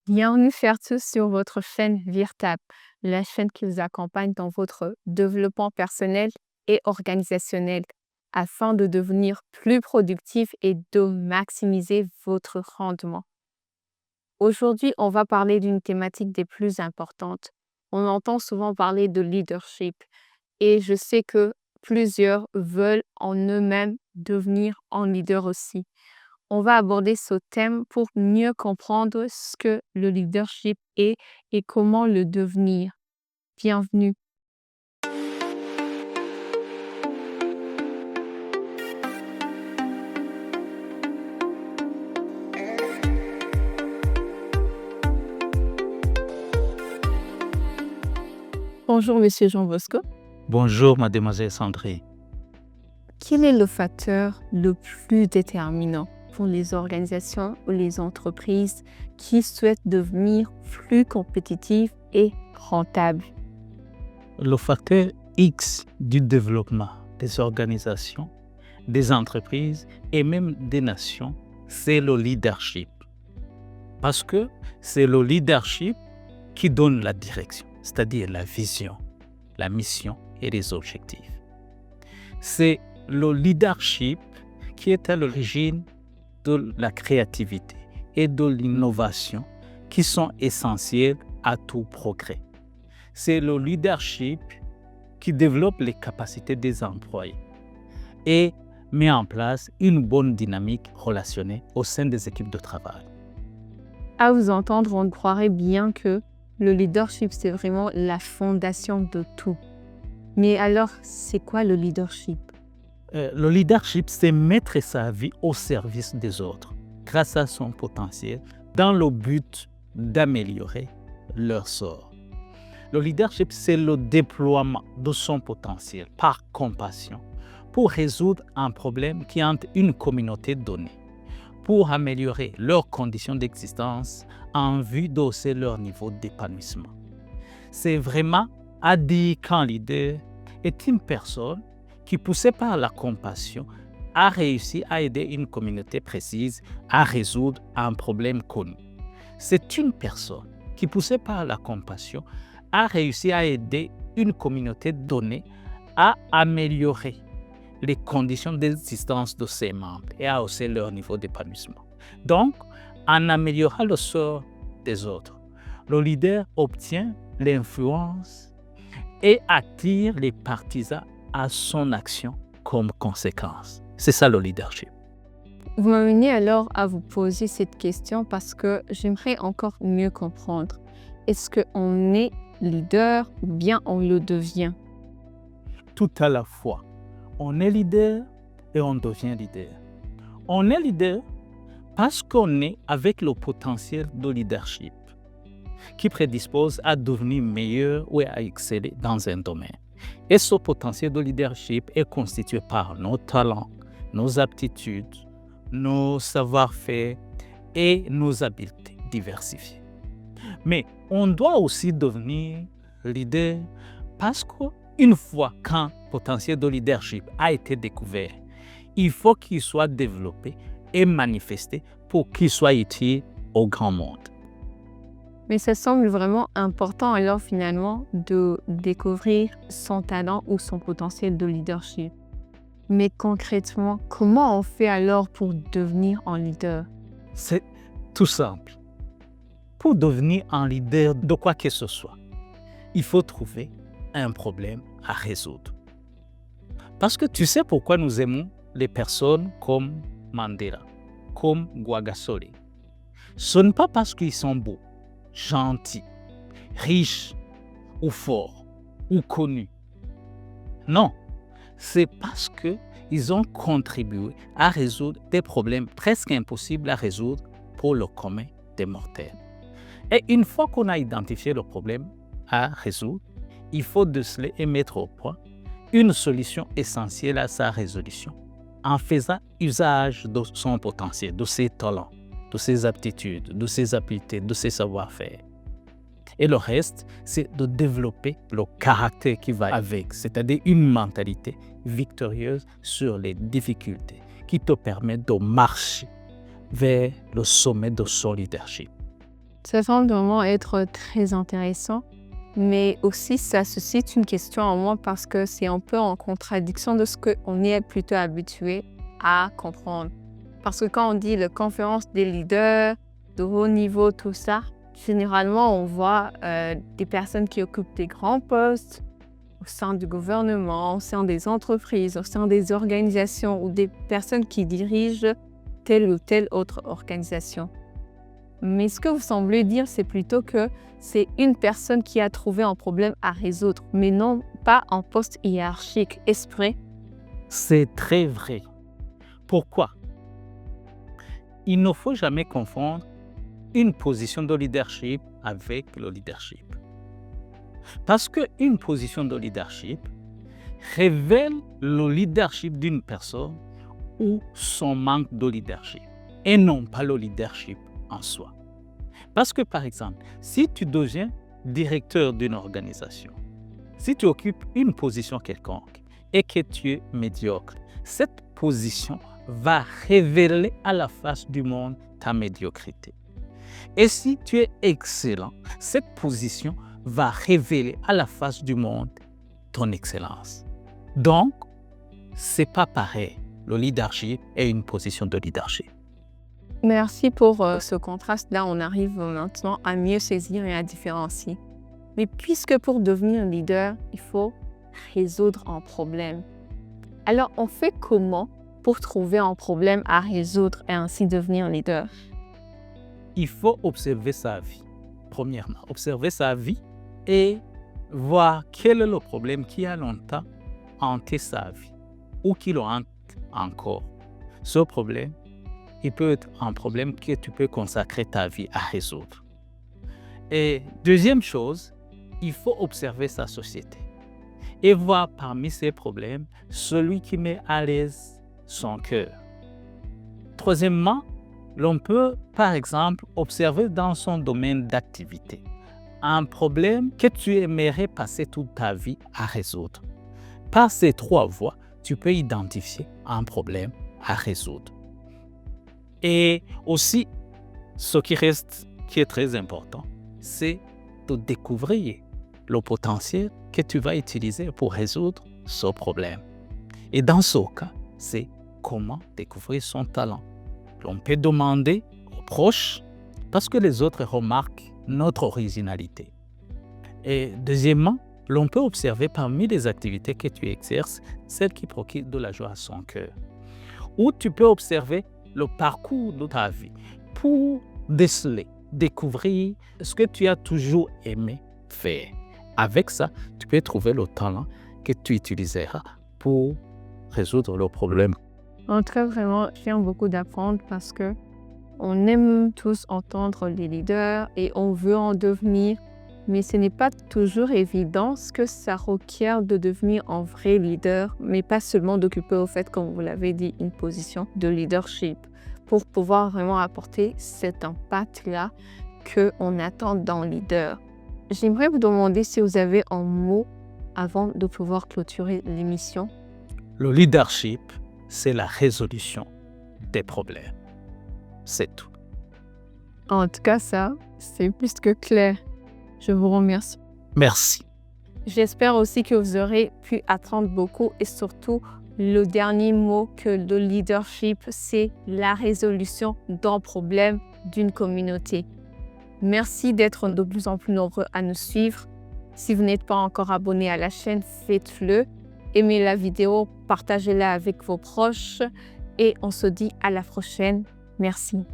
Bienvenue faire tous sur votre chaîne Virtap, la chaîne qui vous accompagne dans votre développement personnel et organisationnel afin de devenir plus productif et de maximiser votre rendement. Aujourd'hui, on va parler d'une thématique des plus importantes. On entend souvent parler de leadership et je sais que plusieurs veulent en eux-mêmes devenir en leader aussi. On va aborder ce thème pour mieux comprendre ce que le leadership est et comment le devenir. Bienvenue. Bonjour, Monsieur Jean Bosco. Bonjour, mademoiselle Sandrine. Quel est le facteur le plus déterminant pour les organisations ou les entreprises qui souhaitent devenir plus compétitives et rentables? Le facteur X du développement des organisations, des entreprises et même des nations, c'est le leadership. Parce que c'est le leadership qui donne la direction, c'est-à-dire la vision, la mission et les objectifs. C'est le leadership qui est à l'origine de la créativité et de l'innovation qui sont essentielles à tout progrès. C'est le leadership qui développe les capacités des employés et met en place une bonne dynamique relationnelle au sein des équipes de travail. À vous entendre, on croirait bien que le leadership, c'est vraiment la fondation de tout. Mais alors, c'est quoi le leadership? Le leadership, c'est mettre sa vie au service des autres grâce à son potentiel dans le but d'améliorer leur sort. Le leadership, c'est le déploiement de son potentiel par compassion pour résoudre un problème qui hante une communauté donnée, pour améliorer leurs conditions d'existence en vue d'hausser leur niveau d'épanouissement. C'est vraiment à dire qu'un leader est une personne qui, poussée par la compassion, a réussi à aider une communauté précise à résoudre un problème connu. C'est une personne qui, poussée par la compassion, a réussi à aider une communauté donnée à améliorer les conditions d'existence de ses membres et à hausser leur niveau d'épanouissement. Donc, en améliorant le sort des autres, le leader obtient l'influence et attire les partisans à son action comme conséquence. C'est ça le leadership. Vous m'amenez alors à vous poser cette question parce que j'aimerais encore mieux comprendre. Est-ce qu'on est leader ou bien on le devient? Tout à la fois, on est leader et on devient leader. On est leader parce qu'on est avec le potentiel de leadership qui prédispose à devenir meilleur ou à exceller dans un domaine. Et ce potentiel de leadership est constitué par nos talents, nos aptitudes, nos savoir-faire et nos habiletés diversifiées. Mais on doit aussi devenir leader parce qu'une fois qu'un potentiel de leadership a été découvert, il faut qu'il soit développé et manifesté pour qu'il soit utile au grand monde. Mais ça semble vraiment important alors finalement de découvrir son talent ou son potentiel de leadership. Mais concrètement, comment on fait alors pour devenir un leader? C'est tout simple. Pour devenir un leader de quoi que ce soit, il faut trouver un problème à résoudre. Parce que tu sais pourquoi nous aimons les personnes comme Mandela, comme Guagasole. Ce n'est pas parce qu'ils sont beaux, gentils, riches ou forts ou connus. Non, c'est parce qu'ils ont contribué à résoudre des problèmes presque impossibles à résoudre pour le commun des mortels. Et une fois qu'on a identifié le problème à résoudre, il faut déceler et mettre au point une solution essentielle à sa résolution en faisant usage de son potentiel, de ses talents, de ses aptitudes, de ses habiletés, de ses savoir-faire. Et le reste, c'est de développer le caractère qui va avec, c'est-à-dire une mentalité victorieuse sur les difficultés qui te permet de marcher vers le sommet de son leadership. Ça semble vraiment être très intéressant, mais aussi ça suscite une question en moi parce que c'est un peu en contradiction de ce qu'on est plutôt habitué à comprendre. Parce que quand on dit la conférence des leaders, de haut niveau, tout ça, généralement on voit des personnes qui occupent des grands postes au sein du gouvernement, au sein des entreprises, au sein des organisations ou des personnes qui dirigent telle ou telle autre organisation. Mais ce que vous semblez dire, c'est plutôt que c'est une personne qui a trouvé un problème à résoudre, mais non pas en poste hiérarchique. Est-ce vrai? C'est très vrai. Pourquoi? Il ne faut jamais confondre une position de leadership avec le leadership. Parce qu'une position de leadership révèle le leadership d'une personne ou son manque de leadership, et non pas le leadership en soi. Parce que, par exemple, si tu deviens directeur d'une organisation, si tu occupes une position quelconque et que tu es médiocre, cette position va révéler à la face du monde ta médiocrité. Et si tu es excellent, cette position va révéler à la face du monde ton excellence. Donc, c'est pas pareil, le leadership et une position de leadership. Merci pour ce contraste-là. On arrive maintenant à mieux saisir et à différencier. Mais puisque pour devenir leader, il faut résoudre un problème. Alors, on fait comment pour trouver un problème à résoudre et ainsi devenir leader? Il faut observer sa vie. Premièrement, observer sa vie et voir quel est le problème qui a longtemps hanté sa vie ou qui le hante encore. Ce problème, il peut être un problème que tu peux consacrer ta vie à résoudre. Et deuxième chose, il faut observer sa société et voir parmi ces problèmes celui qui met à l'aise son cœur. Troisièmement, l'on peut, par exemple, observer dans son domaine d'activité un problème que tu aimerais passer toute ta vie à résoudre. Par ces trois voies, tu peux identifier un problème à résoudre. Et aussi, ce qui reste, qui est très important, c'est de découvrir le potentiel que tu vas utiliser pour résoudre ce problème. Et dans ce cas, c'est comment découvrir son talent. On peut demander aux proches parce que les autres remarquent notre originalité. Et deuxièmement, l'on peut observer parmi les activités que tu exerces, celles qui procurent de la joie à son cœur. Ou tu peux observer le parcours de ta vie pour déceler, découvrir ce que tu as toujours aimé faire. Avec ça, tu peux trouver le talent que tu utiliseras pour résoudre le problème. En tout cas, vraiment, je viens beaucoup d'apprendre parce que on aime tous entendre les leaders et on veut en devenir, mais ce n'est pas toujours évident ce que ça requiert de devenir un vrai leader, mais pas seulement d'occuper au fait, comme vous l'avez dit, une position de leadership pour pouvoir vraiment apporter cet impact-là qu'on attend d'un leader. J'aimerais vous demander si vous avez un mot avant de pouvoir clôturer l'émission. Le leadership, c'est la résolution des problèmes. C'est tout. En tout cas, ça, c'est plus que clair. Je vous remercie. Merci. J'espère aussi que vous aurez pu apprendre beaucoup et surtout le dernier mot que le leadership, c'est la résolution d'un problème d'une communauté. Merci d'être de plus en plus nombreux à nous suivre. Si vous n'êtes pas encore abonné à la chaîne, faites-le. Aimez la vidéo, partagez-la avec vos proches et on se dit à la prochaine. Merci.